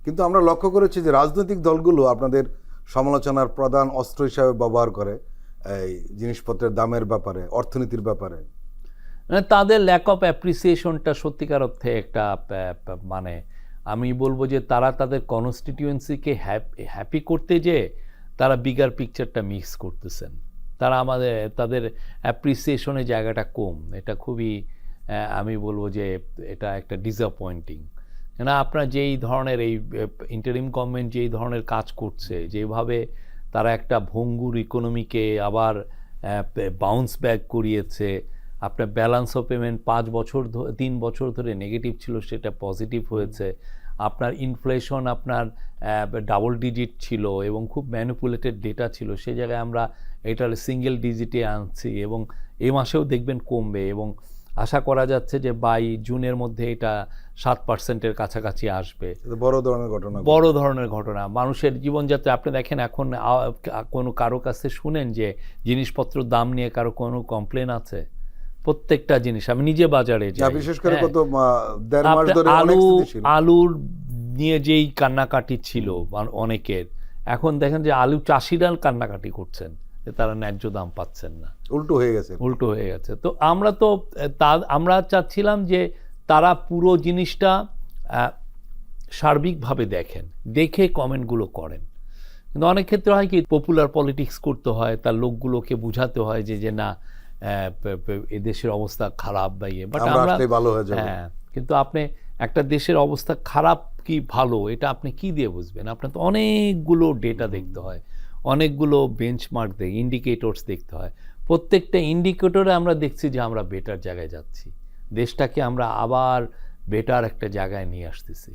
কিন্তু আমরা লক্ষ্য করেছি যে রাজনৈতিক দলগুলো আপনাদের সমালোচনার প্রধান অস্ত্র হিসাবে ব্যবহার করে এই জিনিসপত্রের দামের ব্যাপারে, অর্থনীতির ব্যাপারে। মানে তাদের ল্যাক অফ অ্যাপ্রিসিয়েশনটা সত্যিকার অর্থে একটা মানে আমি বলবো যে তারা তাদের কনস্টিটিউয়েন্সিকে হ্যাপি করতে যেয়ে তারা বিগার পিকচারটা মিক্স করতেছেন। তারা তাদের অ্যাপ্রিসিয়েশনের জায়গাটা কম। এটা খুবই আমি বলবো যে এটা একটা ডিসঅ্যাপয়েন্টিং। কেন আপনার যেই ধরনের এই ইন্টারিম গভর্নমেন্ট যেই ধরনের কাজ করছে, যেভাবে তারা একটা ভঙ্গুর ইকোনমিকে আবার বাউন্স ব্যাক করিয়েছে, আপনার ব্যালেন্স অফ পেমেন্ট 3 বছর ধরে নেগেটিভ ছিল, সেটা পজিটিভ হয়েছে। আপনার ইনফ্লেশন আপনার ডাবল ডিজিট ছিল এবং খুব ম্যানিপুলেটেড ডেটা ছিল, সেই জায়গায় আমরা এটার সিঙ্গেল ডিজিটে আনছি এবং এই মাসেও দেখবেন কমবে এবং আশা করা যাচ্ছে যে বাই জুনের মধ্যে এটা 7%-এর কাছাকাছি আসবে। বড় ধরনের ঘটনা মানুষের জীবনযাত্রা। আপনি দেখেন এখন কোনো কারো কাছে শুনেন যে জিনিসপত্রের দাম নিয়ে কারো কোনো কমপ্লেন আছে? প্রত্যেকটা জিনিস, আমি নিজে বাজারে যাই, বিশেষ করে গত 1.5 মাস ধরে আলুর নিয়ে যেই কান্নাকাটি ছিল অনেকের, এখন দেখেন যে আলু চাষিরা কান্নাকাটি করছেন যে তারা ন্যায্য দাম পাচ্ছেন না। উল্টো হয়ে গেছে। তো আমরা চাচ্ছিলাম যে তারা পুরো জিনিসটা সার্বিকভাবে দেখে কমেন্টগুলো করেন। কিন্তু অনেক ক্ষেত্রে হয় কি, পপুলার পলিটিক্স করতে হয়, তার লোকগুলোকে বুঝাতে হয় যে না এদেশের অবস্থা খারাপ বা ইয়ে, বাট আমরা হ্যাঁ, কিন্তু আপনি একটা দেশের অবস্থা খারাপ কি ভালো এটা আপনি কি দিয়ে বুঝবেন? আপনার তো অনেকগুলো ডেটা দেখতে হয়, অনেকগুলো বেঞ্চমার্ক ইন্ডিকেটরস দেখতে হয়। প্রত্যেকটা ইন্ডিকেটরে আমরা দেখছি যে আমরা বেটার জায়গায় যাচ্ছি, দেশটাকে আমরা আবার বেটার একটা জায়গায় নিয়ে আসতেছি।